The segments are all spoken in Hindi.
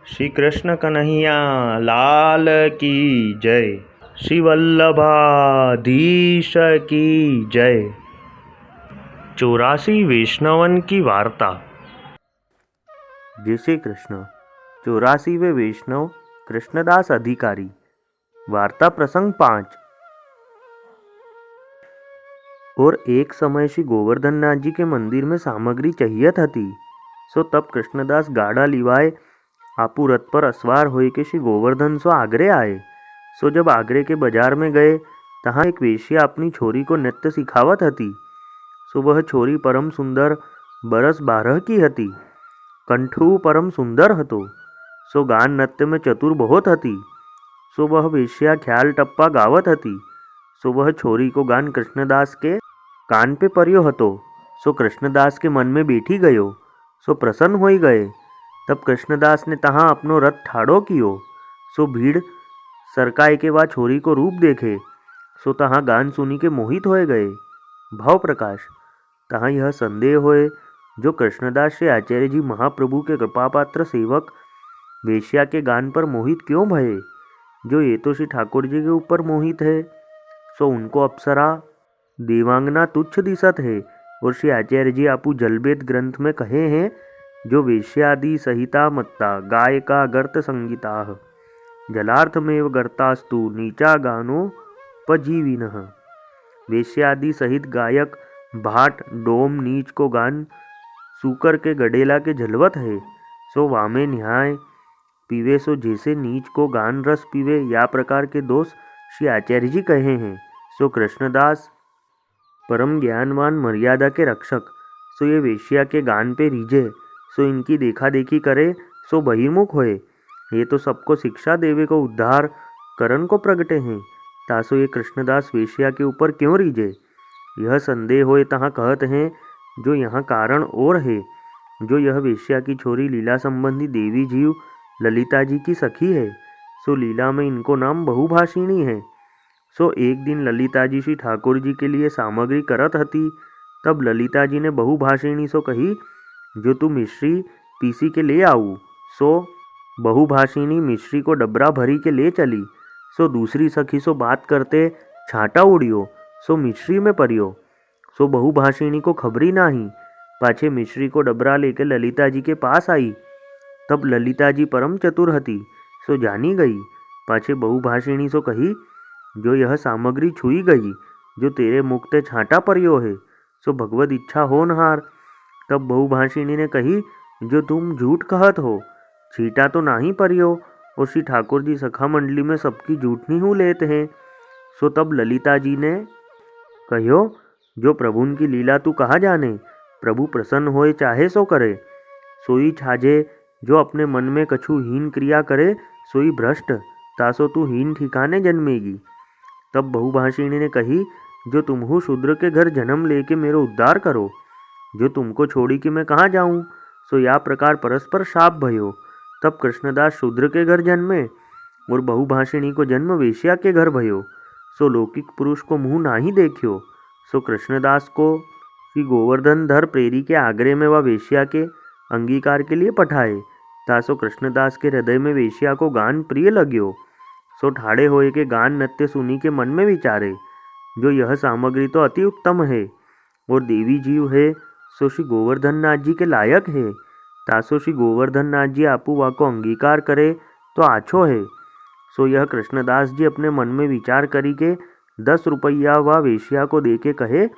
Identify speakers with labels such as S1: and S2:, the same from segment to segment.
S1: श्री कृष्ण कन्हैया लाल की जय। श्री वल्लभाधीश की जय। 84 वैष्णवन की वार्ता। जय श्री कृष्ण। 84वें वैष्णव कृष्णदास अधिकारी। वार्ता प्रसंग 5। और एक समय श्री गोवर्धन नाथ जी के मंदिर में सामग्री चाहिए थी। सो तब कृष्णदास गाड़ा लिवाए आपू रथ पर असवार होए के श्री गोवर्धन सो आगरे आए। सो जब आगरे के बाजार में गए तहाँ एक वेश्या अपनी छोरी को नृत्य सिखावत हती। सो वह छोरी परम सुंदर बरस 12 की हती। कंठू परम सुंदर हतो। सो गान नृत्य में चतुर बहुत हती। सो वह वेश्या ख्याल टप्पा गावत हती। सो वह छोरी को गान कृष्णदास के कान पे पर्यो हतो। सो कृष्णदास के मन में बैठी गयो। सो प्रसन्न होई गए। तब कृष्णदास ने तहाँ अपनो रथ ठाड़ो कियो। सो भीड़ सरकाय के वा छोरी को रूप देखे। सो तहाँ गान सुनी के मोहित होए गए। भाव प्रकाश। तहाँ यह संदेह होए जो कृष्णदास श्री आचार्य जी महाप्रभु के कृपापात्र सेवक वेश्या के गान पर मोहित क्यों भये। जो ये तो श्री ठाकुर जी के ऊपर मोहित है। सो उनको अप्सरा देवांगना तुच्छ दिसत है। और श्री आचार्य जी आपू जलवेद ग्रंथ में कहे हैं जो वेश्यादि सहिता मत्ता गायका गर्त संगीता जलार्थमेव गर्तास्तु नीचा गानो पजीविनः। वेश्यादि सहित गायक भाट डोम नीच को गान सूकर के गडेला के झलवत है। सो वामे न्याय पीवे सो जैसे नीच को गान रस पीवे या प्रकार के दोष श्री आचार्य जी कहे हैं। सो कृष्णदास परम ज्ञानवान मर्यादा के रक्षक। सो ये वेश्या के गान पे रीझे। सो इनकी देखा देखी करे सो बहिर्मुख होए। ये तो सबको शिक्षा देवे को उद्धार करन को प्रगटे हैं। तासो ये कृष्णदास वेश्या के ऊपर क्यों रीझे। यह संदेह होए तहाँ कहत हैं जो यहाँ कारण और है। जो यह वेश्या की छोरी लीला संबंधी देवी जीव ललिता जी की सखी है। सो लीला में इनको नाम बहुभाषिणी है। सो एक दिन ललिता जी श्री ठाकुर जी के लिए सामग्री करत हती। तब ललिता जी ने बहुभाषिणी सो कही जो तू मिश्री पीसी के ले आऊ। सो बहुभाषिणी मिश्री को डबरा भरी के ले चली। सो दूसरी सखी सो बात करते छाटा उड़ियो। सो मिश्री में परियो। सो बहुभाषिणी को खबरी नाही। पाछे मिश्री को डबरा लेके ललिता जी के पास आई। तब ललिता जी परम चतुर हती। सो जानी गई। पाछे बहुभाषिणी सो कही जो यह सामग्री छुई गई जो तेरे मुख ते छाटा परियो है सो भगवद इच्छा होनहार। तब बहुभाषिणी ने कही जो तुम झूठ कहत हो। छीटा तो नाही परियो और श्री ठाकुर जी सखा मंडली में सबकी झूठनी हूँ लेते हैं। सो तब ललिता जी ने कहो जो प्रभुन की लीला तू कहा जाने। प्रभु प्रसन्न होए चाहे सो करे। सोई छाजे जो अपने मन में कछु हीन क्रिया करे सोई भ्रष्ट तासो तू हीन ठिकाने जन्मेगी। तब बहुभाषिणी ने कही जो तुमहु शूद्र के घर जन्म लेके मेरो उद्धार करो। जो तुमको छोड़ी कि मैं कहाँ जाऊँ। सो या प्रकार परस्पर शाप भयो। तब कृष्णदास शूद्र के घर जन्मे और बहुभाषिणी को जन्म वेश्या के घर भयो। सो लौकिक पुरुष को मुँह नाही देखियो। सो कृष्णदास को श्री गोवर्धन धर प्रेरी के आगरे में वह वेश्या के अंगीकार के लिए पठाए। तासो कृष्णदास के हृदय में वेश्या को गान प्रिय लग्यो। सो ठाड़े होए के गान नृत्य सुनी के मन में विचारे जो यह सामग्री तो अति उत्तम है और देवी जीव है सो श्री गोवर्धन नाथ जी के लायक है। तासो श्री गोवर्धन नाथ जी आपू वा को अंगीकार करे तो आछो है। सो यह कृष्णदास जी अपने मन में विचार करी के 10 रुपया वा वेश्या को दे के कहे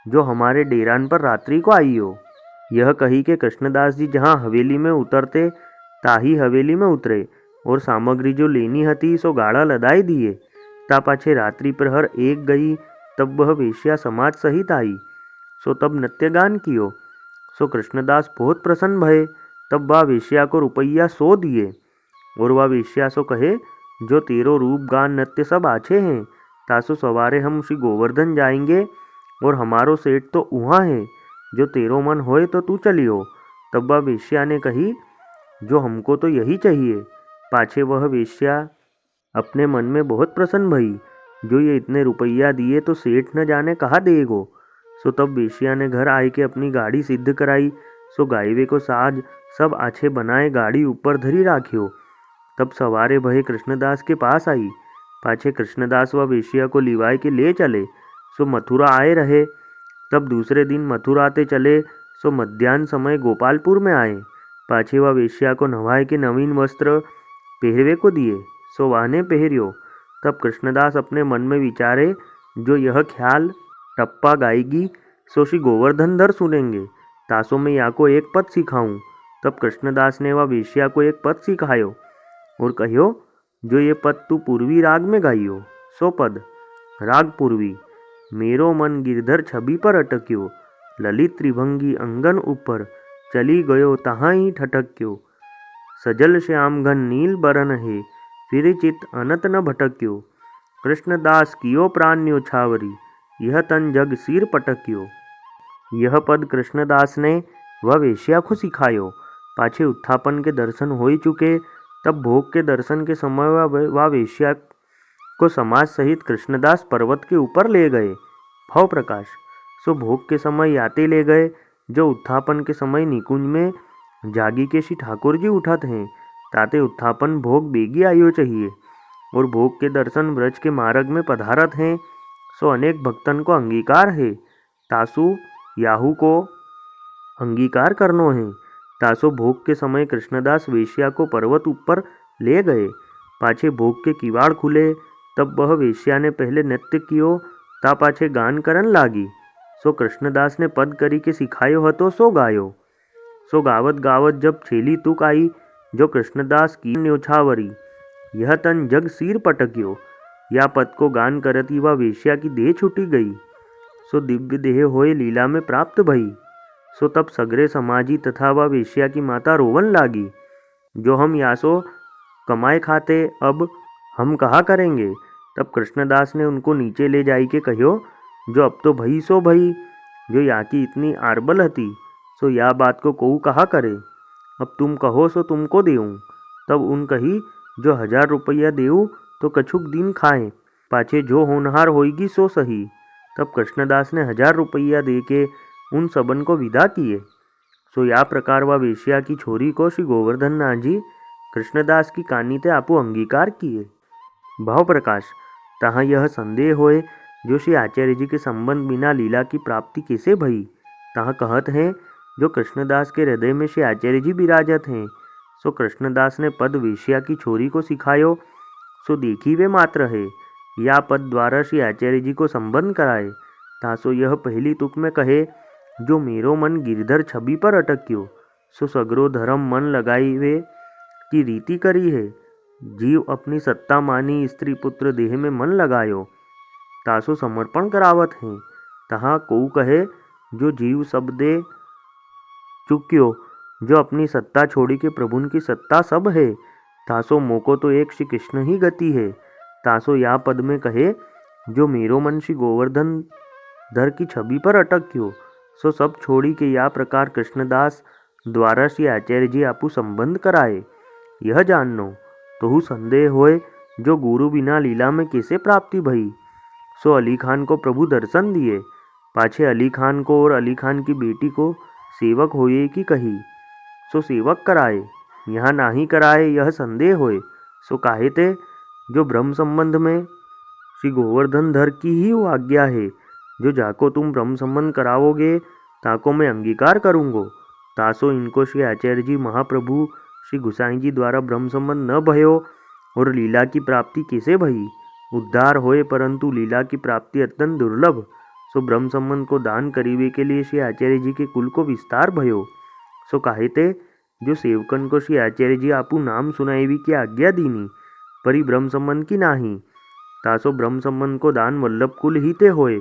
S1: जो हमारे डेरान पर रात्रि को आई हो। यह कही के कृष्णदास जी जहाँ हवेली में उतरते ताही हवेली में उतरे और सामग्री जो लेनी हती सो गाड़ा लदाई दिए। ता पाछे रात्रि प्रहर 1 गई तब वह वेश्या समाज सहित आई। सो तब नृत्य गान कियो। सो कृष्णदास बहुत प्रसन्न भये। तब वह वेश्या को रुपया 100 दिए और वह वेश्या सो कहे जो तेरो रूप गान नृत्य सब आछे हैं। तासो सवारे हम श्री गोवर्धन जाएंगे और हमारो सेठ तो उहाँ है। जो तेरो मन होए तो तू चलियो। तब वह वेश्या ने कही जो हमको तो यही चाहिए। पाछे वह वेश्या अपने मन में बहुत प्रसन्न भई जो ये इतने रुपया दिए तो सेठ न जाने कहाँ देगो। सो तब वेश्या ने घर आए के अपनी गाड़ी सिद्ध कराई सो गायवे को साज सब आछे बनाए गाड़ी ऊपर धरी राख्यो। तब सवारे भये कृष्णदास के पास आई। पाछे कृष्णदास व वेश्या को लिवाए के ले चले। सो मथुरा आए रहे। तब दूसरे दिन मथुराते चले। सो मध्यान्ह समय गोपालपुर में आए। पाछे व वेश्या को नवाए के नवीन वस्त्र पहरवे को दिए। सो वाहने पहरियो। तब कृष्णदास अपने मन में विचारे, जो यह ख्याल टप्पा गाएगी सो श्री गोवर्धन धर सुनेंगे, तासो मैं या को एक पद सिखाऊं। तब कृष्णदास ने वह वेश्या को एक पद सिखायो और कहियो, जो ये पद तू पूर्वी राग में गाइयो। सो पद राग पूर्वी। मेरो मन गिरधर छवि पर अटक्यो, ललित त्रिभंगी अंगन ऊपर, चली गयो तहाँ ही ठटक्यो। सजल श्याम घन नील बरन है, फिर चित अनत न भटक्यो। कृष्णदास कियो प्राण न्योछावरी, यह तन जग सिर पटक्यो। यह पद कृष्णदास ने वह वेश्या को सिखायो। पाछे उत्थापन के दर्शन हो चुके। तब भोग के दर्शन के समय वह वेश्या को समाज सहित कृष्णदास पर्वत के ऊपर ले गए। भव प्रकाश। सो भोग के समय याते ले गए, जो उत्थापन के समय निकुंज में जागी के श्री ठाकुर जी उठत हैं, ताते उत्थापन भोग बेगी आयो चाहिए। और भोग के दर्शन ब्रज के मार्ग में पधारत हैं। सो अनेक भक्तन को अंगीकार है, तासु याहू को अंगीकार करनो है। तासो भोग के समय कृष्णदास वेश्या को पर्वत ऊपर ले गए। पाछे भोग के किवाड़ खुले। तब वह वेश्या ने पहले नृत्य कियो, ता पाछे गान करन लागी। सो कृष्णदास ने पद करी के सिखायो हतो सो गायो। सो गावत गावत जब छेली तुक आई, जो कृष्णदास की न्योछावरी, यह तन जग सिर पटक्यो। या पद को गान करती वह वेश्या की देह छुटी गई। सो दिव्य देह होए लीला में प्राप्त भई। सो तब सगरे समाजी तथा वह वेश्या की माता रोवन लागी, जो हम यासो कमाए खाते अब हम कहा करेंगे। तब कृष्णदास ने उनको नीचे ले जाई के कहियो, जो अब तो भई सो भई, जो या की इतनी आरबल हती, सो या बात को कोऊ कहा करे। अब तुम कहो सो तुमको देऊँ। तब उन कही, जो 1000 रुपया देऊ तो कछुक दिन खाएं, पाछे जो होनहार होगी सो सही। तब कृष्णदास ने 1000 रुपया दे के उन सबन को विदा किए। सो या प्रकार वह वेश्या की छोरी को श्री गोवर्धन नाथ जी कृष्णदास की कानी ते आपो अंगीकार किए। भाव प्रकाश। तहाँ यह संदेह होए, जो श्री आचार्य जी के संबंध बिना लीला की प्राप्ति कैसे भई। तहाँ कहत हैं, जो कृष्णदास के हृदय में श्री आचार्य जी विराजत हैं। सो कृष्णदास ने पद वेश्या की छोरी को सिखायो। सो देखी वे मात्र है, या पद द्वारा श्री आचार्य जी को संबंध कराए। तासो यह पहली तुक में कहे, जो मेरो मन गिरधर छवि पर अटक्यो। सो सगरो धर्म मन लगाई वे की रीति करी है। जीव अपनी सत्ता मानी स्त्री पुत्र देह में मन लगायो, तासो समर्पण करावत हैं। तहाँ को कहे, जो जीव सब दे चुक्यो, जो अपनी सत्ता छोड़ी के प्रभुन की सत्ता सब है, तासो मोको तो एक श्री कृष्ण ही गति है। तासो या पद में कहे, जो मेरो मन श्री गोवर्धन धर की छवि पर अटक्यो। सो सब छोड़ी के या प्रकार कृष्णदास द्वारा श्री आचार्य जी आपू संबंध कराए। यह जाननो तोहु संदेह होए, जो गुरु बिना लीला में कैसे प्राप्ति भई। सो अली खान को प्रभु दर्शन दिए। पाछे अली खान को और अली खान की बेटी को सेवक होए की कही। सो सेवक कराए, यहाँ नाही कराए यह संदेह होए। सो काहे ते, जो ब्रह्म संबंध में श्री गोवर्धन धर की ही वो आज्ञा है। जो जाको तुम ब्रह्म संबंध करावोगे, ताको मैं अंगीकार करूँगो। तासो इनको श्री आचार्य जी महाप्रभु श्री गुसाई जी द्वारा ब्रह्म संबंध न भयो और लीला की प्राप्ति कैसे भई। उद्धार होए, परंतु लीला की प्राप्ति अत्यंत दुर्लभ। सो ब्रह्म संबंध को दान करीबे के लिए श्री आचार्य जी के कुल को विस्तार भयो। सो काहे ते, जो सेवकन को श्री आचार्य जी आपू नाम सुनाईवी की आज्ञा दीनी, परी ब्रह्म संबंध की नाही। तासो ब्रह्म संबंध को दान वल्लभ कुल ही ते होए,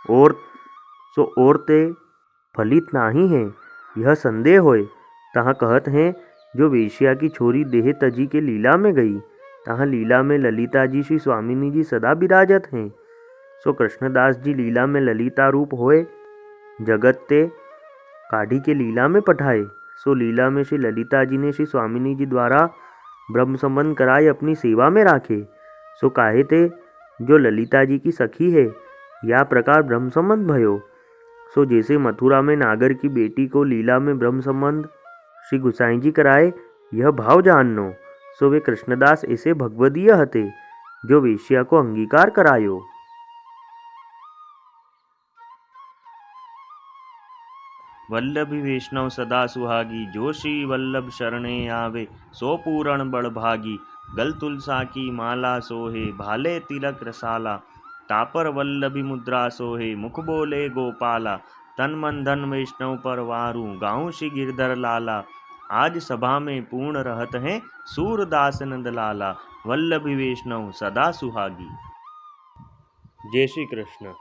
S1: और ते फलित नाही है, यह संदेह होए। तहाँ कहत हैं, जो वेश्या की छोरी देह तजी के लीला में गई, तहाँ लीला में ललिता जी श्री स्वामिनी जी सदा विराजत हैं। सो कृष्णदास जी लीला में ललिता रूप होए, जगत ते काढ़ी के लीला में पठाए। सो लीला में श्री ललिता जी ने श्री स्वामिनी जी द्वारा ब्रह्म संबंध कराए अपनी सेवा में राखे। सो काहे ते, जो ललिता जी की सखी है, या प्रकार ब्रह्म संबंध भयो। सो जैसे मथुरा में नागर की बेटी को लीला में ब्रह्म संबंध श्री गुसाई जी कराए, यह भाव जाननो। सो वे कृष्णदास ऐसे भगवदीय हते जो वेश्या को अंगीकार करायो। वल्लभी वैष्णव सदा सुहागी, जो श्री वल्लभ शरणे आवे, सो पूरण बड़भागी। गल तुलसा की माला सोहे, भाले तिलक रसाला, तापर वल्लभी मुद्रा सोहे, मुख बोले गोपाला। तन मन धन वैष्णव पर वारू, गाऊं श्री गिरधर लाला। आज सभा में पूर्ण रहत हैं, सूरदास नंद लाला। वल्लभी वैष्णव सदा सुहागी। जय श्री कृष्ण।